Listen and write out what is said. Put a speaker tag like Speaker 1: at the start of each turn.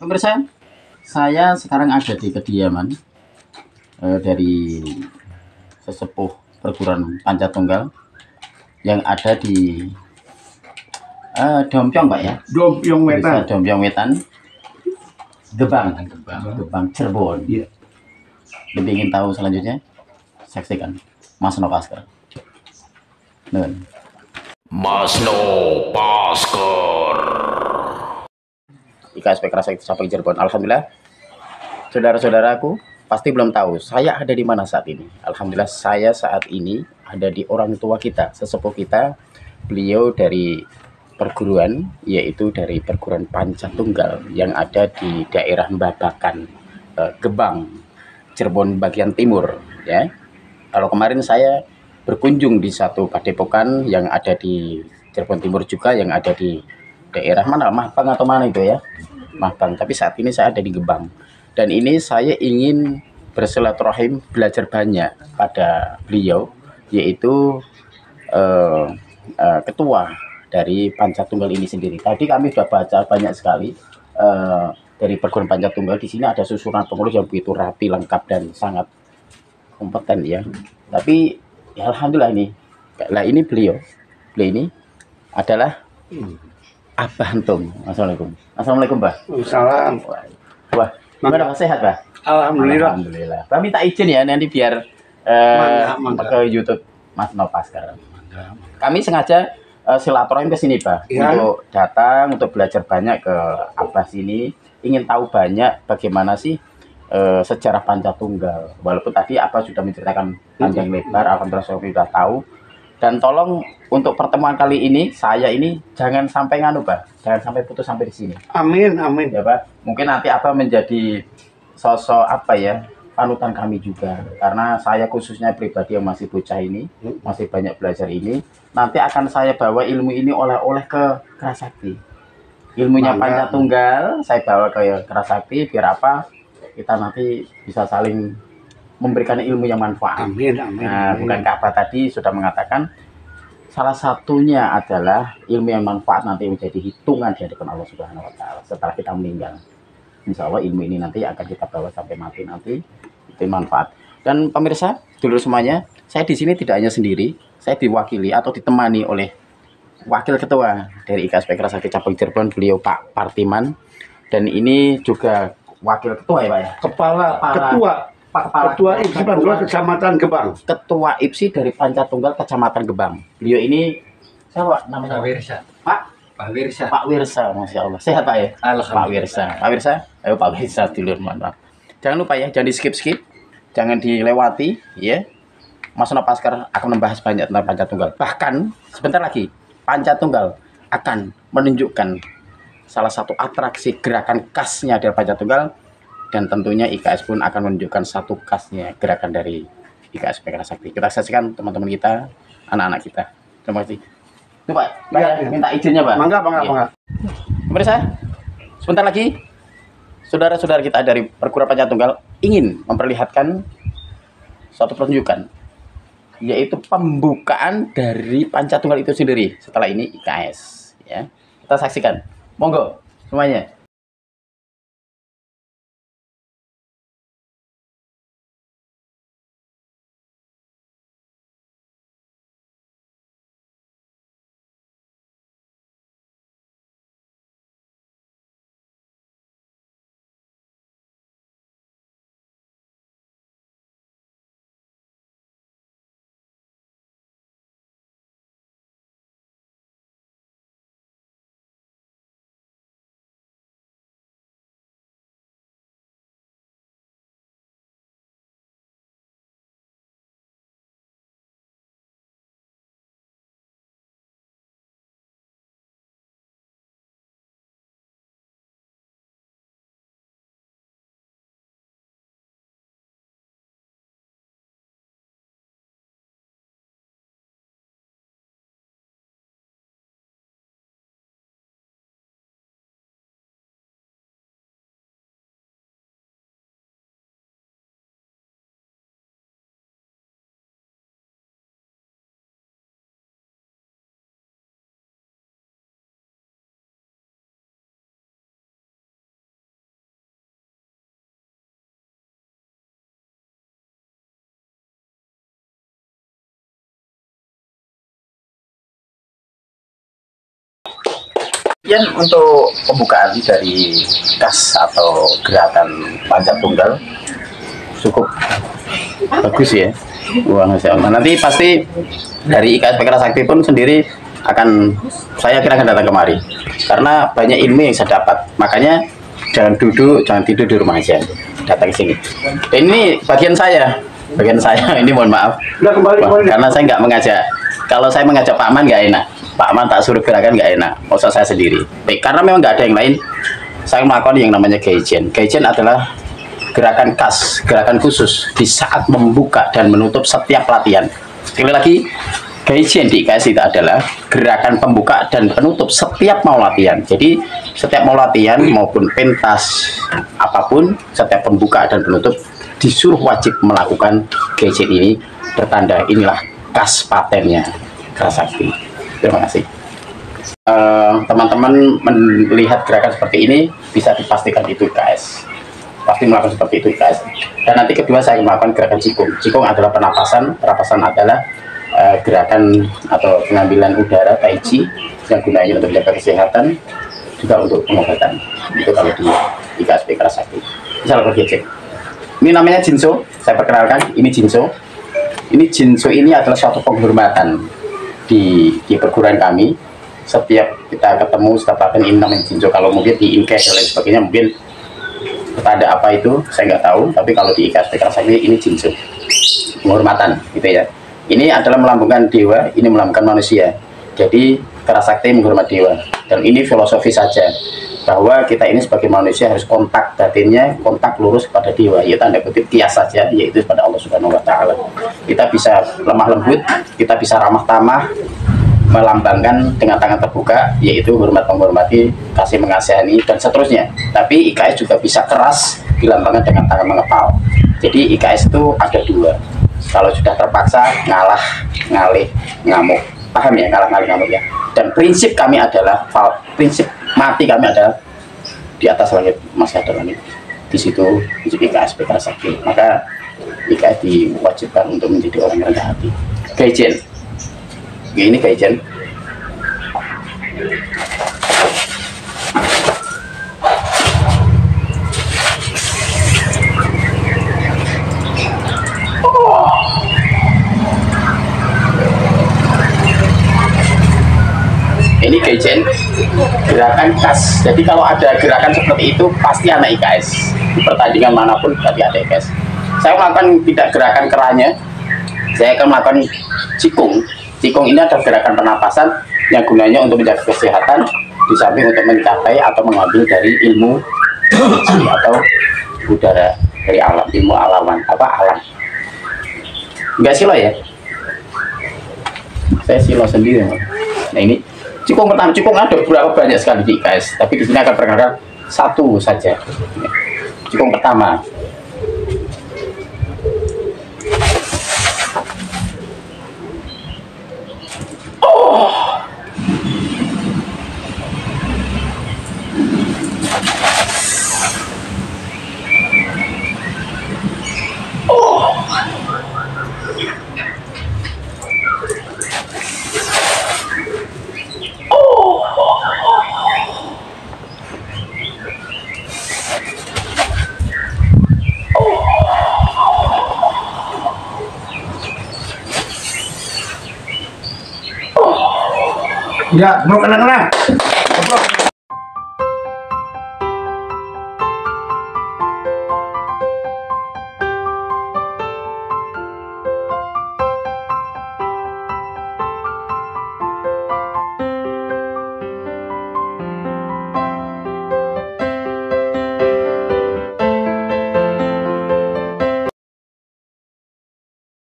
Speaker 1: Pemirsa, saya sekarang ada di kediaman dari sesepuh perguruan Pancatunggal yang ada di Dompiong, Pak ya.
Speaker 2: Dompiong Wetan.
Speaker 1: Dompiong Wetan, Gebang, Cirebon.
Speaker 2: Iya.
Speaker 1: Lebih ingin tahu selanjutnya, saksikan Mas Nopasker.
Speaker 3: Mas Nopasker.
Speaker 1: IKSP Kerasakti Cabang Cirebon. Alhamdulillah, saudara-saudaraku pasti belum tahu saya ada di mana saat ini. Alhamdulillah, saya saat ini ada di orang tua kita, sesepuh kita. Beliau dari perguruan, yaitu dari perguruan Pancatunggal yang ada di daerah Babakan, Gebang, Cirebon bagian timur. Ya, kalau kemarin saya berkunjung di satu padepokan yang ada di Cirebon Timur juga, yang ada di daerah mana, Mahbang atau mana itu ya, Mahbang. Tapi saat ini saya ada di Gebang, dan ini saya ingin bersilaturahim, belajar banyak pada beliau, yaitu ketua dari Pancatunggal ini sendiri. Tadi kami sudah baca banyak sekali dari perguruan Pancatunggal. Di sini ada susunan pengurus yang begitu rapi, lengkap, dan sangat kompeten ya. Tapi ya alhamdulillah ini beliau ini adalah Abah Antum. Assalamualaikum Mbah.
Speaker 2: Salam.
Speaker 1: Wah, gimana Pak, sehat Mbah?
Speaker 2: Alhamdulillah.
Speaker 1: Alhamdulillah. Mbah minta izin ya nanti biar ke YouTube Mas Nopasker. Kami sengaja silaturahim ke sini Mbah,
Speaker 2: Ya.
Speaker 1: untuk datang, untuk belajar banyak ke Abah sini, ingin tahu banyak bagaimana sih sejarah Pancatunggal. Walaupun tadi Abah sudah menceritakan panjang lebar, alhamdulillah saya sudah tahu. Dan tolong untuk pertemuan kali ini, saya ini jangan sampai jangan sampai putus sampai di sini.
Speaker 2: Amin, amin.
Speaker 1: Ya Pak, mungkin nanti Abah menjadi sosok panutan kami juga. Karena saya khususnya pribadi yang masih bocah ini, masih banyak belajar ini, nanti akan saya bawa ilmu ini oleh-oleh ke Kerasakti. Ilmunya Pancatunggal saya bawa ke Kerasakti, biar apa? Kita nanti bisa saling memberikan ilmu yang manfaat.
Speaker 2: Amin, amin.
Speaker 1: Nah, bukankah Abah tadi sudah mengatakan salah satunya adalah ilmu yang manfaat nanti menjadi hitungan di hadapan Allah Subhanahu Wa Taala setelah kita meninggal. Insya Allah ilmu ini nanti akan kita bawa sampai mati nanti, itu manfaat. Dan pemirsa, dulur semuanya, saya di sini tidak hanya sendiri, saya diwakili atau ditemani oleh wakil ketua dari IKSP Kerasakti Cabang Cirebon, beliau Pak Partiman, dan ini juga wakil ketua ya Pak ya?
Speaker 2: Ketua IPSI Pancatunggal Kecamatan Gebang.
Speaker 1: Ketua IPSI dari Pancatunggal Kecamatan Gebang. Beliau ini siapa namanya? Pak Wirsa, Masya Allah. Sehat Pak ya? Pak Wirsa. Ayo Pak Wirsa dulu, maaf. Jangan lupa ya, jangan di skip, jangan dilewati ya. Mas Nopasker akan membahas banyak tentang Pancatunggal. Bahkan sebentar lagi Pancatunggal akan menunjukkan salah satu atraksi gerakan khasnya dari Pancatunggal, dan tentunya IKS pun akan menunjukkan satu khasnya gerakan dari IKSP Kerasakti. Kita saksikan teman-teman kita, anak-anak kita. Terima kasih. Itu Pak, ya, minta izinnya Pak.
Speaker 2: Mangga.
Speaker 1: Pemirsa, sebentar lagi saudara-saudara kita dari perguruan Pancatunggal ingin memperlihatkan suatu pertunjukan, yaitu pembukaan dari Pancatunggal itu sendiri. Setelah ini IKS ya. Kita saksikan. Monggo semuanya. Untuk pembukaan dari kas atau gerakan panjat tunggal cukup bagus ya. Wah, nanti pasti dari IKS Pekara Sakti pun sendiri saya kira akan datang kemari karena banyak ilmu yang saya dapat. Makanya jangan tidur di rumah aja, datang ke sini. Dan ini bagian saya ini mohon maaf. Karena saya nggak mengajak. Kalau saya mengajak Pak Man nggak enak. Pak Man tak suruh gerakan nggak enak. Masa saya sendiri. Baik, karena memang nggak ada yang lain. Saya melakukan yang namanya Geijen. Geijen adalah gerakan khas, gerakan khusus di saat membuka dan menutup setiap latihan. Sekali lagi, Geijen di IKS itu adalah gerakan pembuka dan penutup setiap mau latihan. Jadi setiap mau latihan maupun pentas apapun, setiap pembuka dan penutup disuruh wajib melakukan Geijen ini, bertanda inilah kas patennya Kerasakti. Terima kasih. Teman-teman melihat gerakan seperti ini bisa dipastikan itu IKS. Pasti melakukan seperti itu IKS. Dan nanti kedua saya melakukan gerakan Qigong. Qigong adalah pernapasan adalah gerakan atau pengambilan udara Tai Chi yang gunanya untuk menjaga kesehatan, juga untuk pengobatan. Itu kalau di IKS Pekara Sakti. Bisa lakukan Geijen. Ini namanya Jinso. Saya perkenalkan, ini Jinso. Ini adalah suatu penghormatan di perguruan kami. Setiap kita ketemu, setiap latihan ini namanya Jinso. Kalau mungkin di IKS dan lain sebagainya mungkin tanda apa itu saya nggak tahu, tapi kalau di IKS Pekara Sakti ini Jinso, penghormatan gitu ya. Ini adalah melambungkan dewa, ini melambungkan manusia. Jadi Kerasakti menghormati dewa, dan ini filosofi saja bahwa kita ini sebagai manusia harus kontak batinnya, kontak lurus kepada dewa, ya tanda kutip kias saja, yaitu pada Allah Subhanahu Wa Taala. Kita bisa lemah lembut, kita bisa ramah tamah, melambangkan dengan tangan terbuka, yaitu hormat menghormati, kasih mengasihani, dan seterusnya. Tapi IKS juga bisa keras, dilambangkan dengan tangan mengepal. Jadi IKS itu ada dua. Kalau sudah terpaksa, ngalah, ngalih, ngamuk. Paham ya, ngalah, ngalih, ngamuk ya. Dan prinsip kami adalah, prinsip mati kami adalah di atas langit masih ada langit. Di situ IKS Pekara Sakti. Maka IKS diwajibkan untuk menjadi orang yang rendah hati. Geijen. Ini Geijen. Ini Geijen, gerakan khas. Jadi kalau ada gerakan seperti itu pasti anak IKS. Di pertandingan manapun berarti ada IKS. Saya melakukan tidak gerakan keranya, saya akan melakukan Qigong. Qigong ini adalah gerakan pernapasan yang gunanya untuk menjaga kesehatan, di samping untuk mencapai atau mengambil dari ilmu atau udara dari alam, ilmu alam. Enggak silo ya? Saya silo sendiri. Nah ini Qigong pertama. Qigong ada berapa banyak sekali di IKS, tapi di sini akan perkenalkan satu saja. Qigong pertama.
Speaker 2: Ya, mau kena-kena.